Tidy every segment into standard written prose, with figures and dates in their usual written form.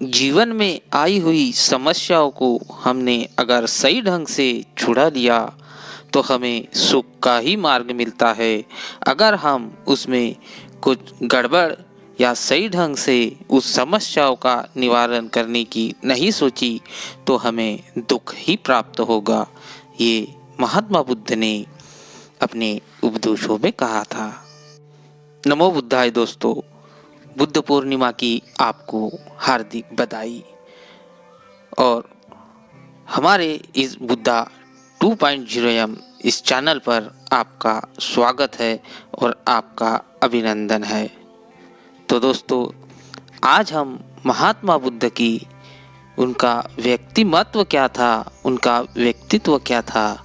जीवन में आई हुई समस्याओं को हमने अगर सही ढंग से छुड़ा लिया तो हमें सुख का ही मार्ग मिलता है। अगर हम उसमें कुछ गड़बड़ या सही ढंग से उस समस्याओं का निवारण करने की नहीं सोची तो हमें दुख ही प्राप्त होगा। ये महात्मा बुद्ध ने अपने उपदेशों में कहा था। नमो बुद्धाय दोस्तों, बुद्ध पूर्णिमा की आपको हार्दिक बधाई। और हमारे इस बुद्धा 2.0 इस चैनल पर आपका स्वागत है और आपका अभिनंदन है। तो दोस्तों, आज हम महात्मा बुद्ध की उनका व्यक्तिमत्व क्या था, उनका व्यक्तित्व क्या था,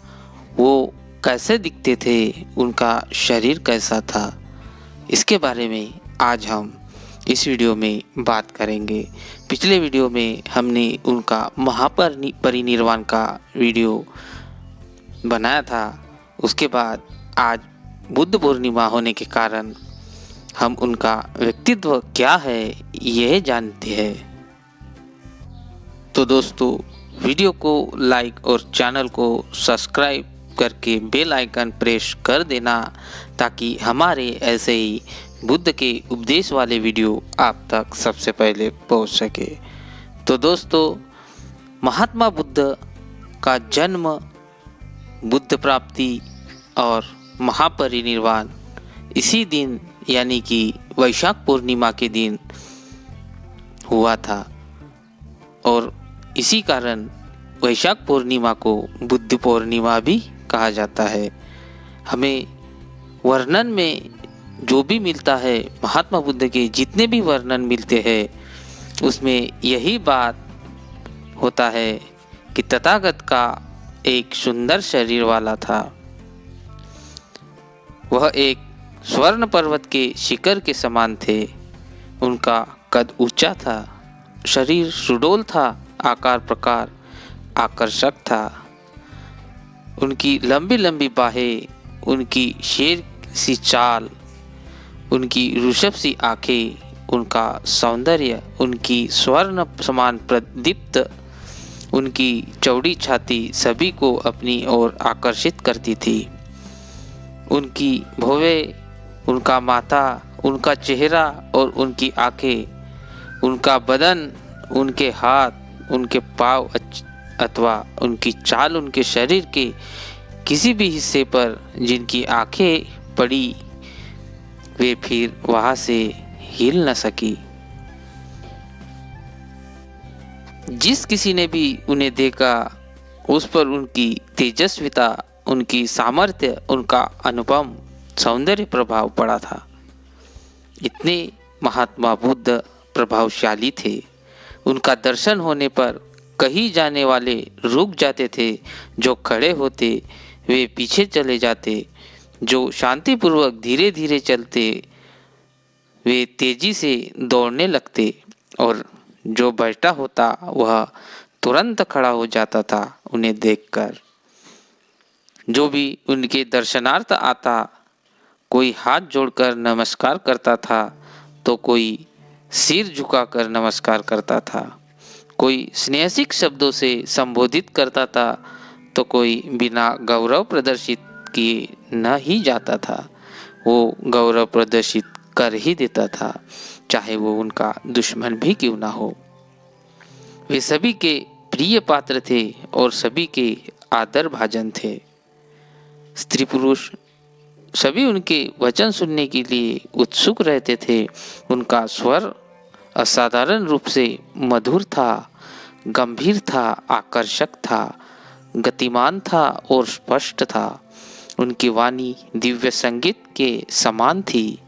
वो कैसे दिखते थे, उनका शरीर कैसा था, इसके बारे में आज हम इस वीडियो में बात करेंगे। पिछले वीडियो में हमने उनका महापरिनिर्वाण का वीडियो बनाया था। उसके बाद आज बुद्ध पूर्णिमा होने के कारण हम उनका व्यक्तित्व क्या है यह जानते हैं। तो दोस्तों, वीडियो को लाइक और चैनल को सब्सक्राइब करके बेल आइकन प्रेस कर देना ताकि हमारे ऐसे ही बुद्ध के उपदेश वाले वीडियो आप तक सबसे पहले पहुंच सके। तो दोस्तों, महात्मा बुद्ध का जन्म, बुद्ध प्राप्ति और महापरिनिर्वाण इसी दिन यानी कि वैशाख पूर्णिमा के दिन हुआ था और इसी कारण वैशाख पूर्णिमा को बुद्ध पूर्णिमा भी कहा जाता है। हमें वर्णन में जो भी मिलता है, महात्मा बुद्ध के जितने भी वर्णन मिलते हैं उसमें यही बात होता है कि तथागत का एक सुंदर शरीर वाला था। वह एक स्वर्ण पर्वत के शिखर के समान थे। उनका कद ऊंचा था, शरीर सुडौल था, आकार प्रकार आकर्षक था। उनकी लंबी लंबी बाहें, उनकी शेर सी चाल, उनकी ऋषभ सी आंखें, उनका सौंदर्य, उनकी स्वर्ण समान प्रदीप्त उनकी चौड़ी छाती सभी को अपनी ओर आकर्षित करती थी। उनकी भौहें, उनका माथा, उनका चेहरा और उनकी आंखें, उनका बदन, उनके हाथ, उनके पाँव अथवा उनकी चाल उनके शरीर के किसी भी हिस्से पर जिनकी आंखें पड़ी वे फिर वहां से हिल न सकी। जिस किसी ने भी उन्हें देखा उस पर उनकी तेजस्विता, उनकी सामर्थ्य, उनका अनुपम सौंदर्य प्रभाव पड़ा था। इतने महात्मा बुद्ध प्रभावशाली थे। उनका दर्शन होने पर कहीं जाने वाले रुक जाते थे, जो खड़े होते वे पीछे चले जाते, जो शांतिपूर्वक धीरे धीरे चलते वे तेजी से दौड़ने लगते और जो बैठा होता वह तुरंत खड़ा हो जाता था उन्हें देखकर। जो भी उनके दर्शनार्थ आता, कोई हाथ जोड़कर नमस्कार करता था तो कोई सिर झुकाकर नमस्कार करता था, कोई स्नेहसिक शब्दों से संबोधित करता था तो कोई बिना गौरव प्रदर्शित किए न ही जाता था। वो गौरव प्रदर्शित कर ही देता था, चाहे वो उनका दुश्मन भी क्यों ना हो। वे सभी के प्रिय पात्र थे और सभी के आदर भाजन थे। स्त्री पुरुष सभी उनके वचन सुनने के लिए उत्सुक रहते थे। उनका स्वर असाधारण रूप से मधुर था, गंभीर था, आकर्षक था, गतिमान था और स्पष्ट था। उनकी वाणी दिव्य संगीत के समान थी।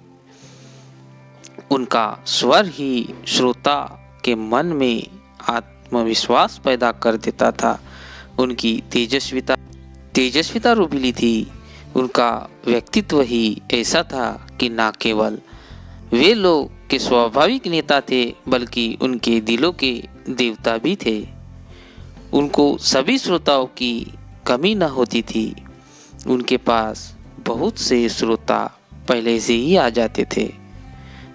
उनका स्वर ही श्रोता के मन में आत्मविश्वास पैदा कर देता था। उनकी तेजस्विता रूबीली थी। उनका व्यक्तित्व ही ऐसा था कि न केवल वे लोग के स्वाभाविक नेता थे बल्कि उनके दिलों के देवता भी थे। उनको सभी श्रोताओं की कमी न होती थी। उनके पास बहुत से श्रोता पहले से ही आ जाते थे।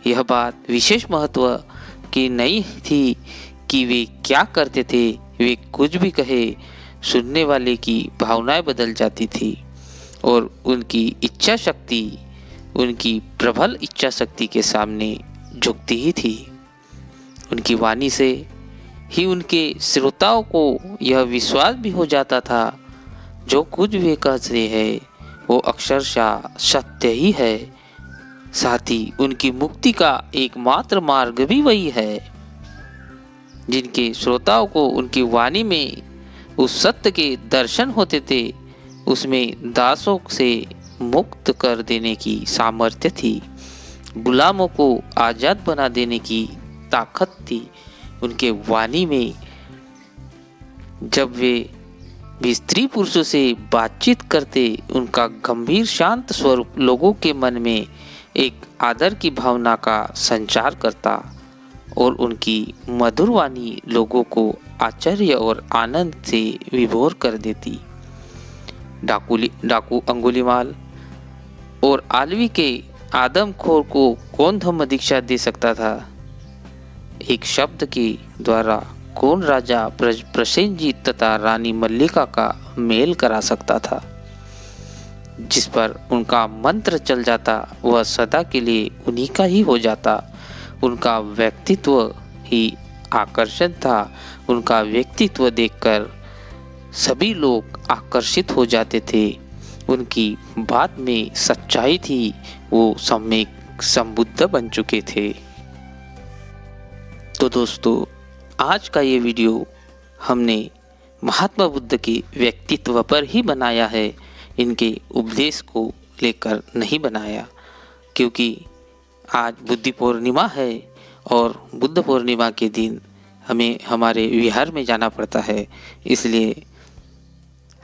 यह बात विशेष महत्व की नहीं थी कि वे क्या करते थे, वे कुछ भी कहे, सुनने वाले की भावनाएं बदल जाती थी और उनकी इच्छा शक्ति, उनकी प्रबल इच्छा शक्ति के सामने झुकती ही थी। उनकी वाणी से ही उनके श्रोताओं को यह विश्वास भी हो जाता था जो कुछ वे कहते हैं वो अक्षरशः सत्य ही है। साथ ही उनकी मुक्ति का एकमात्र मार्ग भी वही है। जिनके श्रोताओं को उनकी वाणी में उस सत्य के दर्शन होते थे, उसमें दासों से मुक्त कर देने की सामर्थ्य थी, गुलामों को आजाद बना देने की ताकत थी उनके वाणी में। जब वे भी स्त्री पुरुषों से बातचीत करते, उनका गंभीर शांत स्वरूप लोगों के मन में एक आदर की भावना का संचार करता और उनकी मधुर वाणी लोगों को आश्चर्य और आनंद से विभोर कर देती। डाकू अंगुलीमाल और आलवी के आदमखोर को कौन धम्म दीक्षा दे सकता था? एक शब्द के द्वारा कौन राजा प्रसेनजीत तथा रानी मल्लिका का मेल करा सकता था? जिस पर उनका मंत्र चल जाता वह सदा के लिए उन्हीं का ही हो जाता। उनका व्यक्तित्व ही आकर्षण था। उनका व्यक्तित्व देखकर सभी लोग आकर्षित हो जाते थे। उनकी बात में सच्चाई थी। वो सम्यक संबुद्ध बन चुके थे। तो दोस्तों, आज का ये वीडियो हमने महात्मा बुद्ध के व्यक्तित्व पर ही बनाया है, इनके उपदेश को लेकर नहीं बनाया, क्योंकि आज बुद्धि पूर्णिमा है और बुद्ध पूर्णिमा के दिन हमें हमारे विहार में जाना पड़ता है। इसलिए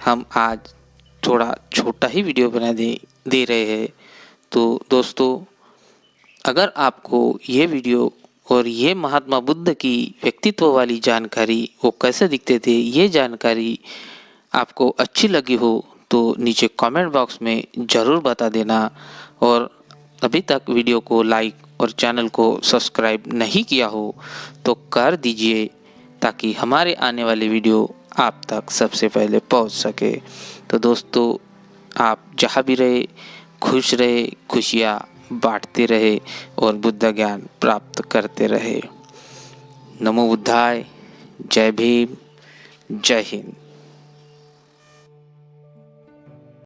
हम आज थोड़ा छोटा ही वीडियो बना दे रहे हैं। तो दोस्तों, अगर आपको ये वीडियो और ये महात्मा बुद्ध की व्यक्तित्व वाली जानकारी, वो कैसे दिखते थे, ये जानकारी आपको अच्छी लगी हो तो नीचे कमेंट बॉक्स में ज़रूर बता देना। और अभी तक वीडियो को लाइक और चैनल को सब्सक्राइब नहीं किया हो तो कर दीजिए, ताकि हमारे आने वाले वीडियो आप तक सबसे पहले पहुंच सके। तो दोस्तों, आप जहाँ भी रहे खुश रहे, खुशियाँ बांटते रहे और बुद्ध ज्ञान प्राप्त करते रहे। नमो बुद्धाय। जय भीम। जय हिंद।